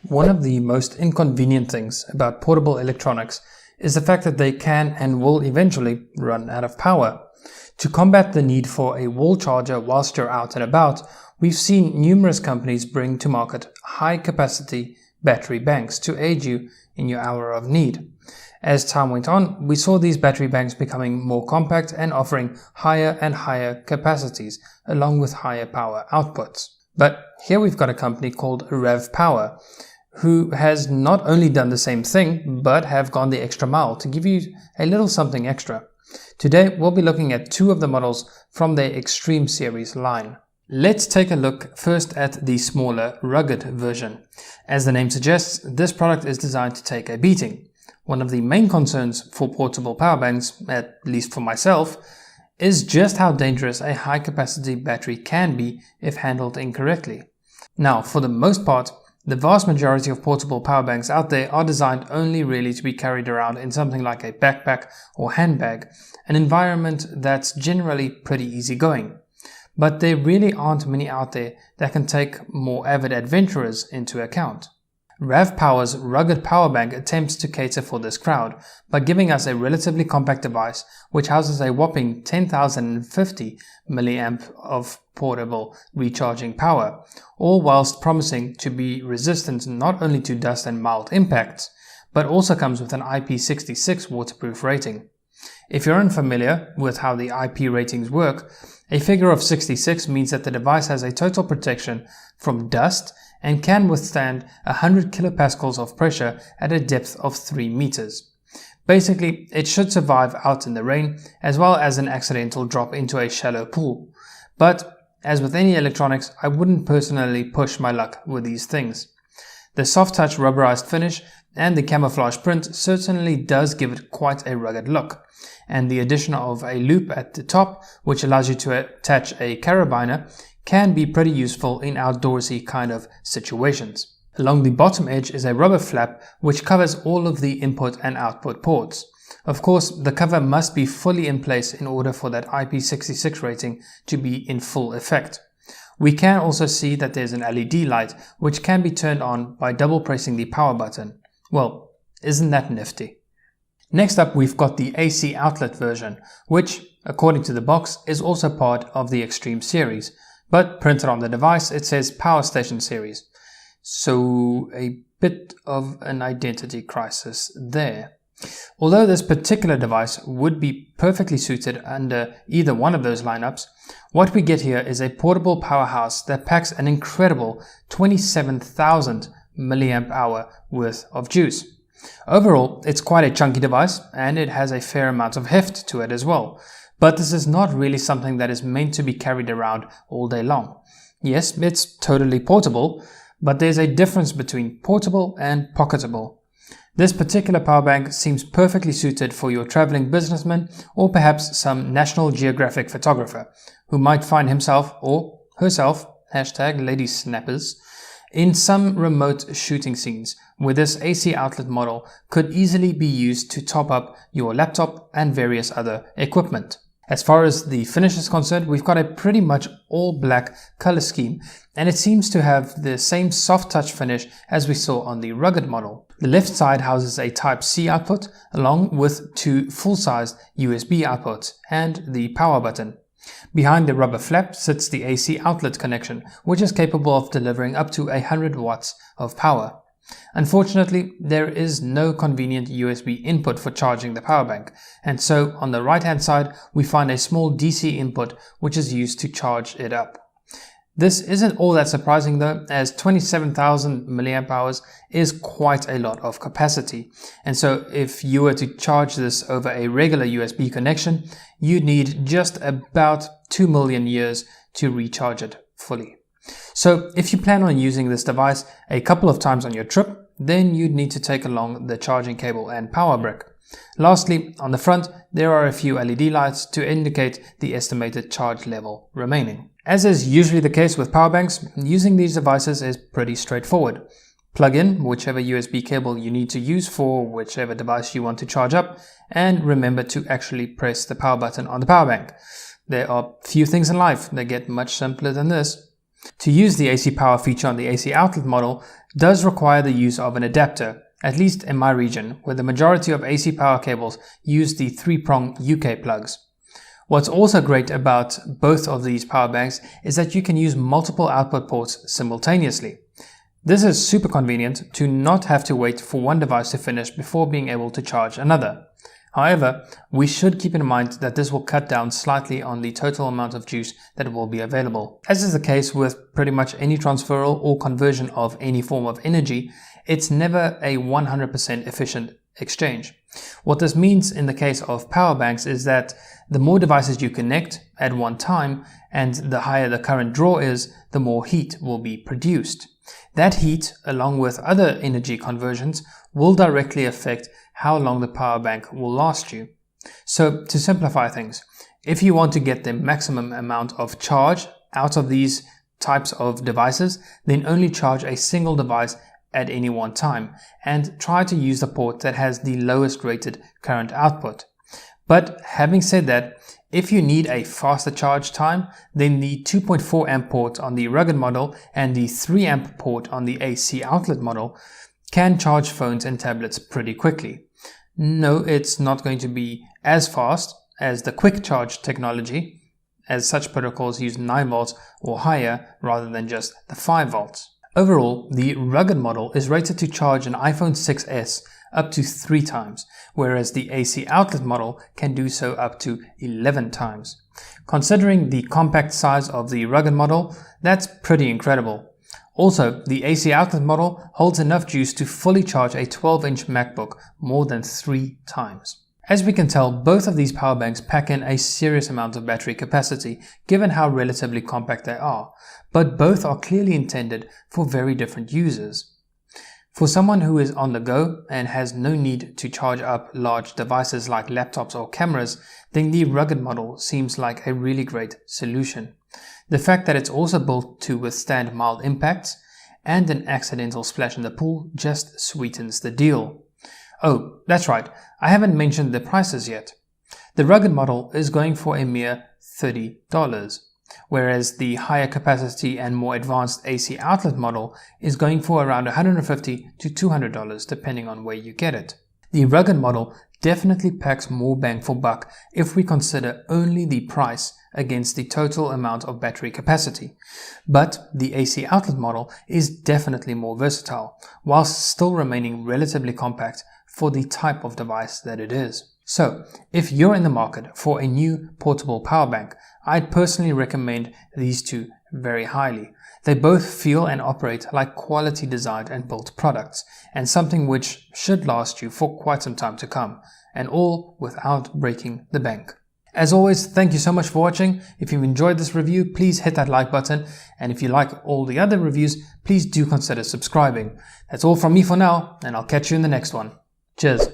One of the most inconvenient things about portable electronics is the fact that they can and will eventually run out of power. To combat the need for a wall charger whilst you're out and about, we've seen numerous companies bring to market high-capacity battery banks to aid you in your hour of need. As time went on, we saw these battery banks becoming more compact and offering higher and higher capacities along with higher power outputs. But here we've got a company called Ravpower, who has not only done the same thing, but have gone the extra mile to give you a little something extra. Today, we'll be looking at two of the models from their Extreme Series line. Let's take a look first at the smaller, rugged version. As the name suggests, this product is designed to take a beating. One of the main concerns for portable power banks, at least for myself, is just how dangerous a high-capacity battery can be if handled incorrectly. Now, for the most part, the vast majority of portable power banks out there are designed only really to be carried around in something like a backpack or handbag, an environment that's generally pretty easygoing. But there really aren't many out there that can take more avid adventurers into account. Ravpower's rugged power bank attempts to cater for this crowd by giving us a relatively compact device which houses a whopping 10,050 mAh of portable recharging power, all whilst promising to be resistant not only to dust and mild impacts, but also comes with an IP66 waterproof rating. If you're unfamiliar with how the IP ratings work, a figure of 66 means that the device has a total protection from dust and can withstand 100 kilopascals of pressure at a depth of 3 meters. Basically, it should survive out in the rain as well as an accidental drop into a shallow pool. But as with any electronics, I wouldn't personally push my luck with these things. The soft touch rubberized finish and the camouflage print certainly does give it quite a rugged look, and the addition of a loop at the top, which allows you to attach a carabiner, can be pretty useful in outdoorsy kind of situations. Along the bottom edge is a rubber flap which covers all of the input and output ports. Of course, the cover must be fully in place in order for that IP66 rating to be in full effect. We can also see that there's an LED light which can be turned on by double pressing the power button. Well, isn't that nifty? Next up, we've got the AC outlet version, which, according to the box, is also part of the Extreme Series. But printed on the device, it says Power Station Series. So a bit of an identity crisis there. Although this particular device would be perfectly suited under either one of those lineups, what we get here is a portable powerhouse that packs an incredible 27,000 mAh worth of juice. Overall, it's quite a chunky device and it has a fair amount of heft to it as well. But this is not really something that is meant to be carried around all day long. Yes, it's totally portable, but there's a difference between portable and pocketable. This particular power bank seems perfectly suited for your traveling businessman or perhaps some National Geographic photographer who might find himself or herself, #ladiesnappers, in some remote shooting scenes where this AC outlet model could easily be used to top up your laptop and various other equipment. As far as the finish is concerned, we've got a pretty much all black color scheme, and it seems to have the same soft touch finish as we saw on the rugged model. The left side houses a Type-C output along with two full-sized USB outputs and the power button. Behind the rubber flap sits the AC outlet connection, which is capable of delivering up to 100 watts of power. Unfortunately, there is no convenient USB input for charging the power bank, and so on the right hand side we find a small DC input which is used to charge it up. This isn't all that surprising though, as 27,000 mAh is quite a lot of capacity, and so if you were to charge this over a regular USB connection, you'd need just about 2 million years to recharge it fully. So if you plan on using this device a couple of times on your trip, then you'd need to take along the charging cable and power brick. Lastly, on the front, there are a few LED lights to indicate the estimated charge level remaining. As is usually the case with power banks, using these devices is pretty straightforward. Plug in whichever USB cable you need to use for whichever device you want to charge up, and remember to actually press the power button on the power bank. There are few things in life that get much simpler than this. To use the AC power feature on the AC outlet model, does require the use of an adapter, at least in my region, where the majority of AC power cables use the 3-prong UK plugs. What's also great about both of these power banks is that you can use multiple output ports simultaneously. This is super convenient to not have to wait for one device to finish before being able to charge another. However, we should keep in mind that this will cut down slightly on the total amount of juice that will be available. As is the case with pretty much any transferal or conversion of any form of energy, it's never a 100% efficient exchange. What this means in the case of power banks is that the more devices you connect at one time and the higher the current draw is, the more heat will be produced. That heat, along with other energy conversions, will directly affect how long the power bank will last you. So, to simplify things, if you want to get the maximum amount of charge out of these types of devices, then only charge a single device at any one time and try to use the port that has the lowest rated current output. But having said that, if you need a faster charge time, then the 2.4 amp port on the rugged model and the 3 amp port on the AC outlet model can charge phones and tablets pretty quickly. No, it's not going to be as fast as the quick charge technology, as such protocols use 9 volts or higher rather than just the 5 volts. Overall, the rugged model is rated to charge an iPhone 6s up to 3 times, whereas the AC outlet model can do so up to 11 times. Considering the compact size of the rugged model, that's pretty incredible. Also, the AC outlet model holds enough juice to fully charge a 12-inch MacBook more than 3 times. As we can tell, both of these power banks pack in a serious amount of battery capacity, given how relatively compact they are, but both are clearly intended for very different users. For someone who is on the go and has no need to charge up large devices like laptops or cameras, then the rugged model seems like a really great solution. The fact that it's also built to withstand mild impacts and an accidental splash in the pool just sweetens the deal. Oh, that's right, I haven't mentioned the prices yet. The rugged model is going for a mere $30, whereas the higher capacity and more advanced AC outlet model is going for around $150 to $200 depending on where you get it. The rugged model definitely packs more bang for buck if we consider only the price against the total amount of battery capacity. But the AC outlet model is definitely more versatile, whilst still remaining relatively compact for the type of device that it is. So, if you're in the market for a new portable power bank, I'd personally recommend these two very highly. They both feel and operate like quality designed and built products, and something which should last you for quite some time to come, and all without breaking the bank. As always, thank you so much for watching. If you've enjoyed this review, please hit that like button, and if you like all the other reviews, please do consider subscribing. That's all from me for now, and I'll catch you in the next one. Cheers.